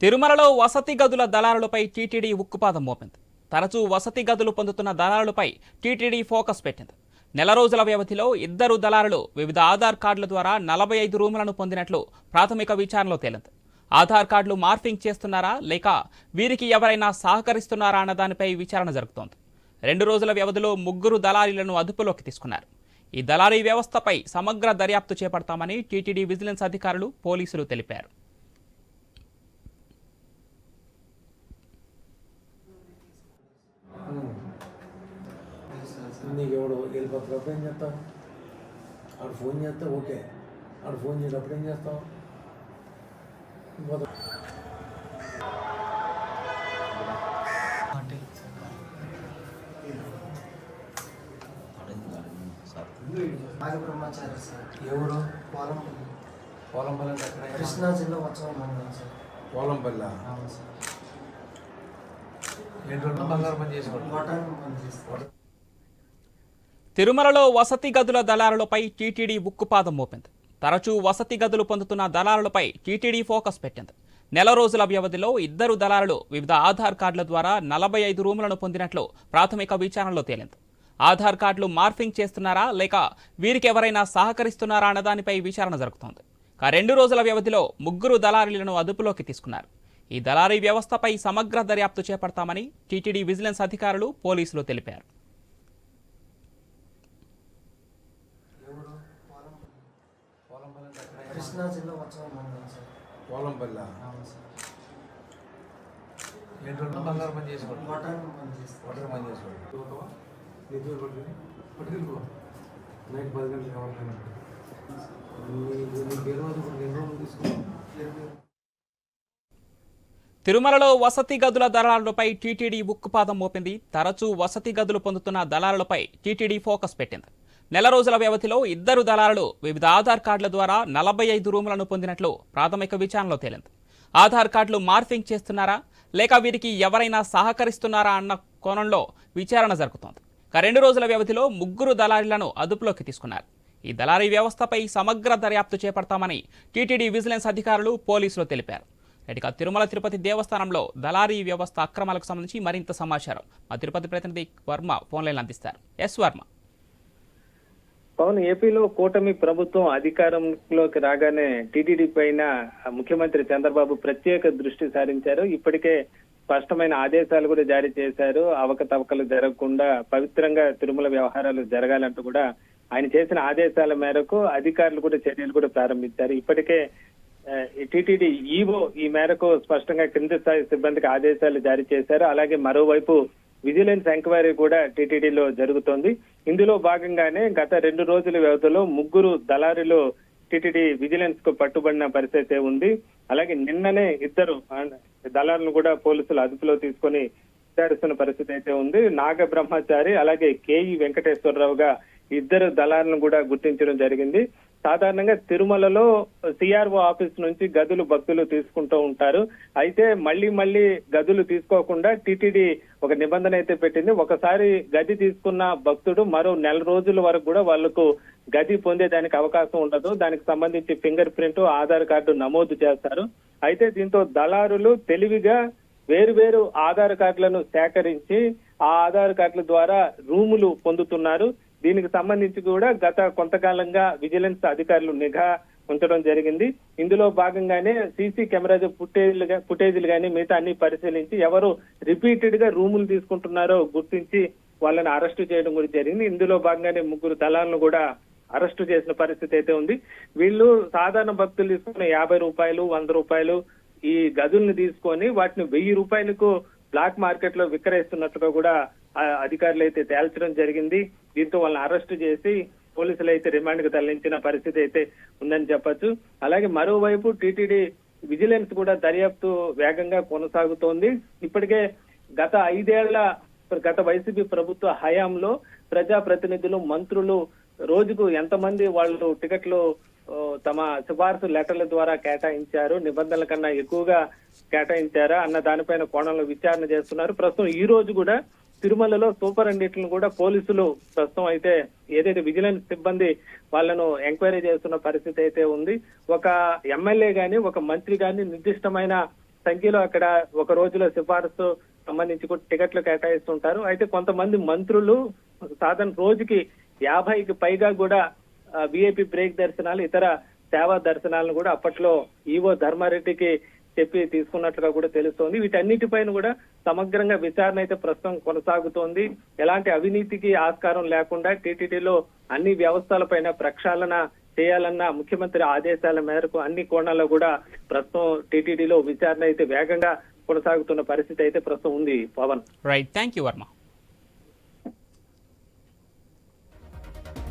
తిరుమలలో వసతి గదుల దళారులపై టీటీడీ ఉక్కుపాదం మోపింది. తరచూ వసతి గదులు పొందుతున్న దళారులపై టీటీడీ ఫోకస్ పెట్టింది. నెల రోజుల వ్యవధిలో ఇద్దరు దళారులు వివిధ ఆధార్ కార్డుల ద్వారా 45 రూములను పొందినట్లు ప్రాథమిక విచారణలో తేలింది. ఆధార్ కార్డులు మార్ఫింగ్ చేస్తున్నారా లేక వీరికి ఎవరైనా సహకరిస్తున్నారా అన్న దానిపై విచారణ జరుగుతోంది. 2 రోజుల వ్యవధిలో 3 దళారీలను అదుపులోకి తీసుకున్నారు. ఈ దళారీ వ్యవస్థపై సమగ్ర దర్యాప్తు చేపడతామని టీటీడీ విజిలెన్స్ అధికారులు, పోలీసులు తెలిపారు. నీకు ఎవడు వెళ్ళిపోతున్నప్పుడు ఏం చేస్తావు? ఆడు ఫోన్ చేస్తే ఓకే, ఆడు ఫోన్ చేసేటప్పుడు ఏం చేస్తావు? బ్రహ్మచారి సార్. ఎవరు? పోలంపల్లి. పోలంపల్లి అంటే ఎక్కడ? కృష్ణా జిల్లా ఉత్సవం మండలం సార్. పోలంపల్లి. అవును సార్. ఏంటంటే బంగారం పని చేసుకోండి. మటన్ పని చేస్తాం. తిరుమలలో వసతి గదుల దళారులపై టీటీడీ ఉక్కుపాదం మోపింది. తరచూ వసతి గదులు పొందుతున్న దళారులపై టీటీడీ ఫోకస్ పెట్టింది. నెల రోజుల వ్యవధిలో ఇద్దరు దళారులు వివిధ ఆధార్ కార్డుల ద్వారా 45 రూములను పొందినట్లు ప్రాథమిక విచారణలో తేలింది. ఆధార్ కార్డులు మార్ఫింగ్ చేస్తున్నారా లేక వీరికి ఎవరైనా సహకరిస్తున్నారా అన్న దానిపై విచారణ జరుగుతోంది. 2 రోజుల వ్యవధిలో 3 దళారీలను అదుపులోకి తీసుకున్నారు. ఈ దళారీ వ్యవస్థపై సమగ్ర దర్యాప్తు చేపడతామని టీటీడీ విజిలెన్స్ అధికారులు, పోలీసులు తెలిపారు. కృష్ణా జిల్లా ఉత్సవం మండలం సార్. పోలంపల్లి. అవును సార్. ఏంటంటే బంగారం పని చేసుకోండి. మటన్ పని చేస్తాం. మటన్ పని చేసుకోండి. నిద్ర పట్టుకెళ్ళిపో. నైట్ 10 గంటలకు ఎవరికైనా నీకు ఏ రోజు ఇప్పుడు ఎన్ని రోజులు తీసుకున్నావు? తిరుమలలో వసతి గదుల దళారులపై టీటీడీ ఉక్కుపాదం మోపింది. తరచూ వసతి గదులు పొందుతున్న దళారులపై టీటీడీ ఫోకస్ పెట్టింది. నెల రోజుల వ్యవధిలో ఇద్దరు దళారులు వివిధ ఆధార్ కార్డుల ద్వారా 45 రూములను పొందినట్లు ప్రాథమిక విచారణలో తేలింది. ఆధార్ కార్డులు మార్ఫింగ్ చేస్తున్నారా లేక వీరికి ఎవరైనా సహకరిస్తున్నారా అన్న కోణంలో విచారణ జరుగుతోంది. 2 రోజుల వ్యవధిలో 3 దళారీలను అదుపులోకి తీసుకున్నారు. ఈ దళారీ వ్యవస్థపై సమగ్ర దర్యాప్తు చేపడతామని టీటీడీ విజిలెన్స్ అధికారులు, పోలీసులు తెలిపారు. ఇక తిరుమల తిరుపతి దేవస్థానంలో దళారీ వ్యవస్థ అక్రమాలకు సంబంధించి మరింత సమాచారం మా తిరుపతి ప్రతినిధి వర్మ ఫోన్ లైన్ అందిస్తారు. ఎస్ వర్మ. పవన్, ఏపీలో కూటమి ప్రభుత్వం అధికారంలోకి రాగానే టీటీడీ పైన ముఖ్యమంత్రి చంద్రబాబు ప్రత్యేక దృష్టి సారించారు. ఇప్పటికే స్పష్టమైన ఆదేశాలు కూడా జారీ చేశారు. అవకతవకలు జరగకుండా పవిత్రంగా తిరుమల వ్యవహారాలు జరగాలంటూ కూడా ఆయన చేసిన ఆదేశాల మేరకు అధికారులు కూడా చర్యలు కూడా ప్రారంభించారు. ఇప్పటికే టీటీడీ ఈవో ఈ మేరకు స్పష్టంగా కింది స్థాయి సిబ్బందికి ఆదేశాలు జారీ చేశారు. అలాగే మరోవైపు విజిలెన్స్ ఎంక్వైరీ కూడా టీటీడీలో జరుగుతోంది. ఇందులో భాగంగానే గత 2 రోజుల వ్యవధిలో 3 దళారీలు టీటీడీ విజిలెన్స్ కు పట్టుబడిన పరిస్థితి ఉంది. అలాగే నిన్ననే 2 దళారులను కూడా పోలీసులు అదుపులో తీసుకొని విచారిస్తున్న పరిస్థితి అయితే ఉంది. నాగ బ్రహ్మచారి అలాగే కేఈ వెంకటేశ్వరరావుగా 2 దళారులను కూడా గుర్తించడం జరిగింది. సాధారణంగా తిరుమలలో సిఆర్ఓ ఆఫీస్ నుంచి గదులు భక్తులు తీసుకుంటూ ఉంటారు. అయితే మళ్ళీ గదులు తీసుకోకుండా టీటీడీ ఒక నిబంధన అయితే పెట్టింది. ఒకసారి గది తీసుకున్న భక్తుడు మరో నెల రోజుల వరకు కూడా వాళ్లకు గది పొందేదానికి అవకాశం ఉండదు. దానికి సంబంధించి ఫింగర్ ప్రింట్, ఆధార్ కార్డు నమోదు చేస్తారు. అయితే దీంతో దళారులు తెలివిగా వేరు ఆధార్ కార్డులను సేకరించి ఆ ఆధార్ కార్డుల ద్వారా రూములు పొందుతున్నారు. దీనికి సంబంధించి కూడా గత కొంతకాలంగా విజిలెన్స్ అధికారులు నిఘా ఉంచడం జరిగింది. ఇందులో భాగంగానే సీసీ కెమెరా ఫుటేజీలు కానీ మిగతా అన్ని పరిశీలించి ఎవరు రిపీటెడ్ గా రూములు తీసుకుంటున్నారో గుర్తించి వాళ్ళని అరెస్టు చేయడం కూడా జరిగింది. ఇందులో భాగంగానే 3 దళాలను కూడా అరెస్టు చేసిన పరిస్థితి అయితే ఉంది. వీళ్ళు సాధారణ భక్తులు తీసుకున్న 50 రూపాయలు, 100 రూపాయలు ఈ గదుల్ని తీసుకొని వాటిని 1000 రూపాయలకు బ్లాక్ మార్కెట్ లో విక్రయిస్తున్నట్టుగా కూడా అధికారులు అయితే తేల్చడం జరిగింది. దీంతో వాళ్ళని అరెస్టు చేసి పోలీసులు అయితే రిమాండ్ కు తరలించిన పరిస్థితి అయితే ఉందని చెప్పొచ్చు. అలాగే మరోవైపు టీటీడీ విజిలెన్స్ కూడా దర్యాప్తు వేగంగా కొనసాగుతోంది. ఇప్పటికే గత 5 ఏళ్ల వైసీపీ ప్రభుత్వ హయాంలో ప్రజాప్రతినిధులు, మంత్రులు రోజుకు ఎంతమంది వాళ్ళు టికెట్లు తమ సిఫార్సు లెటర్ల ద్వారా కేటాయించారు, నిబంధనల కన్నా ఎక్కువగా కేటాయించారా అన్న దానిపైన కోణంలో విచారణ చేస్తున్నారు. ప్రస్తుతం ఈ రోజు కూడా తిరుమలలో సూపరింటెండెంట్లను కూడా పోలీసులు ప్రస్తుతం అయితే ఏదైతే విజిలెన్స్ సిబ్బంది వాళ్ళను ఎంక్వైరీ చేస్తున్న పరిస్థితి అయితే ఉంది. ఒక ఎమ్మెల్యే గాని, ఒక మంత్రి గాని నిర్దిష్టమైన సంఖ్యలో అక్కడ ఒక రోజులో సిఫారసు సంబంధించి కూడా టికెట్లు కేటాయిస్తుంటారు. అయితే కొంతమంది మంత్రులు సాధారణ రోజుకి 50కి పైగా కూడా విఐపి బ్రేక్ దర్శనాలు, ఇతర సేవా దర్శనాలను కూడా అప్పట్లో ఈవో ధర్మారెడ్డికి చెప్పి తీసుకున్నట్లుగా కూడా తెలుస్తోంది. వీటన్నిటిపైన కూడా సమగ్రంగా విచారణ అయితే ప్రస్తుతం కొనసాగుతోంది. ఎలాంటి అవినీతికి ఆస్కారం లేకుండా టీటీడీలో అన్ని వ్యవస్థలపైన ప్రక్షాళన చేయాలన్న ముఖ్యమంత్రి ఆదేశాల మేరకు అన్ని కోణాల్లో కూడా ప్రస్తుతం టీటీడీలో విచారణ అయితే వేగంగా కొనసాగుతున్న పరిస్థితి అయితే ప్రస్తుతం ఉంది. Pawan. Right, thank you Varma.